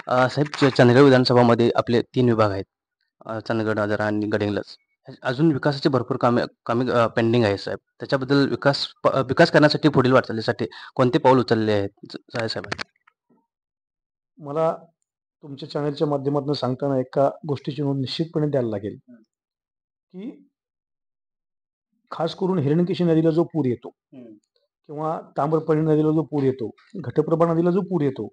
साहेब चंदगड विधानसभामध्ये आपले 3 विभाग आहेत. चंदगड, आजरा आणि गडिंग्लज. अजून विकासाची भरपूर कामे कामे पेंडिंग आहे साहेब. त्याच्याबद्दल विकास करण्यासाठी पुढील वाटचालीसाठी कोणते पाऊल उचलले आहेत साहेबांनी? मला तुमच्या चॅनलच्या माध्यमातून सांगताना एका गोष्टीची नोंद निश्चितपणे द्यायला लागेल, की खास करून हिरण्यकेशी नदीला जो पूर येतो किंवा ताम्रपर्णी नदीला जो पूर येतो, घटप्रभा नदीला जो पूर येतो,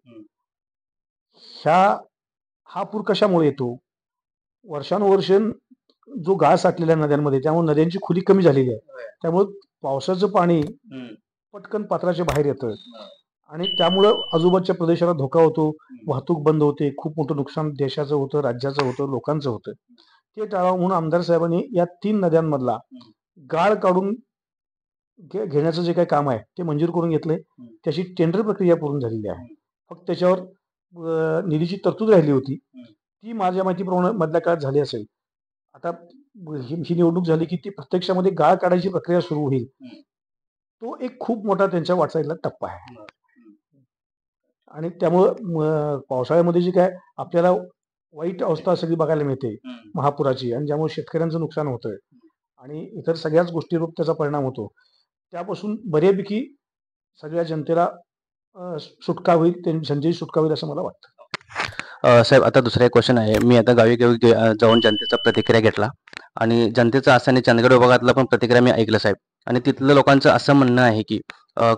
हा पूर कशामुळे येतो? वर्षानुवर्ष जो गाळ साठलेल्या नद्यांमध्ये, त्यामुळे नद्यांची खोली कमी झालेली आहे. त्यामुळे पावसाचं पाणी पटकन पात्राच्या बाहेर येतं आणि त्यामुळं आजूबाजूच्या प्रदेशाला धोका होतो, वाहतूक बंद होते, खूप मोठं नुकसान देशाचं होतं, राज्याचं होतं, लोकांचं होतं. ते टाळावं म्हणून आमदार साहेबांनी या 3 नद्यांमधला गाळ काढून घेण्याचं जे काही काम आहे ते मंजूर करून घेतलंय. त्याची टेंडर प्रक्रिया पूर्ण झालेली आहे. फक्त त्याच्यावर निधीची तरतूद राहिली होती. ती माझ्या माहितीप्रमाणे मधल्या काळात झाली असेल. आता ही निवडणूक झाली की ती प्रत्यक्षामध्ये गाळ काढायची प्रक्रिया सुरू होईल. तो एक खूप मोठा त्यांच्या वाटचालीला टप्पा आहे. आणि त्यामुळं पावसाळ्यामध्ये जी काय आपल्याला वाईट अवस्था सगळी बघायला मिळते महापुराची, आणि ज्यामुळे शेतकऱ्यांचं नुकसान होतंय आणि इतर सगळ्याच गोष्टीवर त्याचा परिणाम होतो, त्यापासून बऱ्यापैकी सगळ्या जनतेला सुटका होईल, जनतेची सुटका होईल असं मला वाटतं. साहेब आता दुसरा एक क्वेश्चन आहे. मी आता गावी जाऊन जनतेचा प्रतिक्रिया घेतला आणि जनतेचं असं आणि चंदगड विभागातला पण प्रतिक्रिया मी ऐकलं साहेब. आणि तिथल्या लोकांचं असं म्हणणं आहे की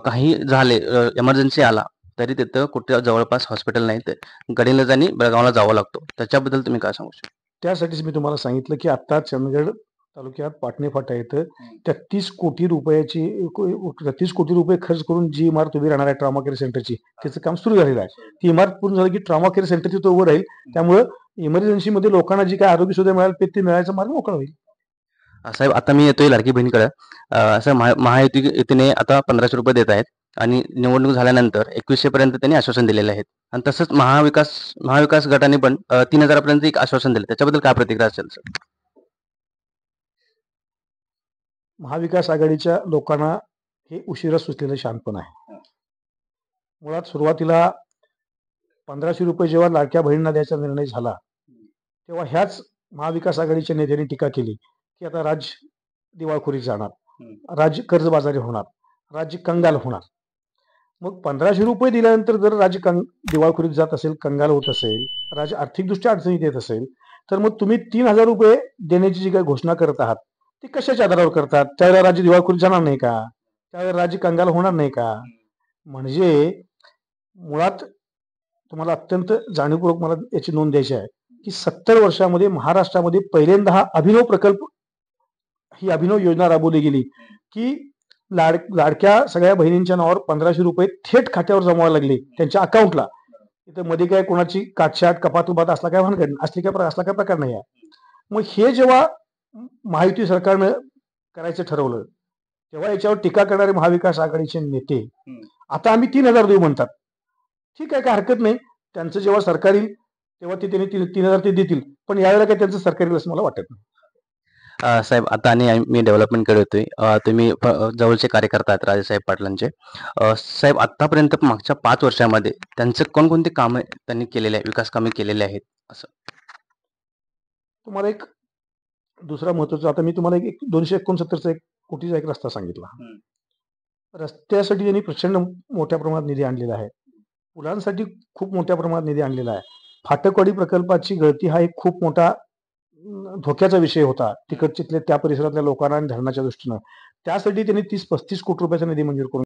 काही झाले, इमर्जन्सी आला तरी तिथं कुठे जवळपास हॉस्पिटल नाही, ते गडिंग्लज आणि बेळगावला जावं लागतो. त्याच्याबद्दल तुम्ही काय सांगू शकता? त्यासाठीच मी तुम्हाला सांगितलं की आता चंदगड तालुक्यात पाटणे फाटा येतं 33 कोटी रुपयाची 33 कोटी रुपये खर्च करून जी इमारत उभी राहणार आहे ट्रॉमा केअर सेंटरची, त्याचं काम सुरू झालेलं आहे. ती इमारत पूर्ण झाली की ट्रॉमा केअर सेंटर तिथं उभं राहील. त्यामुळे इमर्जन्सीमध्ये लोकांना जी काय आरोग्य सुविधा मिळाली ते मिळायचा मार्ग मोकळा होईल. साहेब आता मी येतोय लाडकी बहिणीकडे. असं महायुतीने आता 1500 रुपये देत आहेत आणि निवडणूक झाल्यानंतर 2100 पर्यंत त्यांनी आश्वासन दिलेले आहेत. आणि तसंच महाविकास गटाने पण 3000 पर्यंत एक आश्वासन दिलं. त्याच्याबद्दल काय प्रतिक्रिया असेल सर? महाविकास आघाडीच्या लोकांना हे उशिरा सुचलेलं शानपण आहे. मुळात सुरुवातीला 1500 रुपये जेव्हा लाडक्या बहिणींना द्यायचा निर्णय झाला, तेव्हा ह्याच महाविकास आघाडीच्या नेत्यांनी टीका केली की आता राज्य दिवाळखोरीत जाणार, राज्य कर्जबाजारी होणार, राज्य कंगाल होणार. मग 1500 रुपये दिल्यानंतर जर राज्य दिवाळखोरीत जात असेल, कंगाल होत असेल, राज्य आर्थिकदृष्ट्या अडचणीत येत असेल, तर मग तुम्ही 3000 रुपये देण्याची जी काही घोषणा करत आहात ती कशाच्या आधारावर करतात? त्यावेळेला राज्य दिवाळखोरीत जाणार नाही का? त्यावेळेला राज्य कंगाल होणार नाही का? म्हणजे मुळात तुम्हाला अत्यंत जाणीवपूर्वक मला याची नोंद द्यायची आहे की 70 वर्षामध्ये महाराष्ट्रामध्ये पहिल्यांदा हा अभिनव प्रकल्प, ही अभिनव योजना राबवली गेली की लाडक्या सगळ्या बहिणींच्या नावावर 1500 रुपये थेट खात्यावर जमावायला लागले त्यांच्या अकाउंटला. इथं मध्ये काय कोणाची काटछाट कपातुपात असला काय असला काय प्रकार नाही आहे. मग हे जेव्हा महायुती सरकारनं करायचं ठरवलं तेव्हा याच्यावर टीका करणारे महाविकास आघाडीचे नेते आता आम्ही 3000 देऊ म्हणतात. ठीक आहे, काय हरकत नाही. त्यांचं जेव्हा सरकार येईल तेव्हा ते त्यांनी 3000 ते देतील, पण यावेळेला काय त्यांचं सरकार येईल असं मला वाटत नाही. साहेब आता आणि मी डेव्हलपमेंटकडे येतोय. तुम्ही जवळचे कार्यकर्ता आहेत राजेसाहेब पाटलांचे. साहेब आतापर्यंत मागच्या 5 वर्षामध्ये त्यांचे कोणकोणते कामे त्यांनी केलेले आहे, विकास कामे केलेले आहेत असं? तुम्हाला एक दुसरा महत्वाचा, आता मी तुम्हाला एक 269 कोटीचा एक रस्ता सांगितला. रस्त्यासाठी त्यांनी प्रचंड मोठ्या प्रमाणात निधी आणलेला आहे. पुलांसाठी खूप मोठ्या प्रमाणात निधी आणलेला आहे. फाटकवाडी प्रकल्पाची गळती हा एक खूप मोठा धोक्याचा विषय होता तिकडच्या त्या परिसरातल्या लोकांना आणि धरणाच्या दृष्टीनं. त्यासाठी त्यांनी 30-35 कोटी रुपयाचा निधी मंजूर करून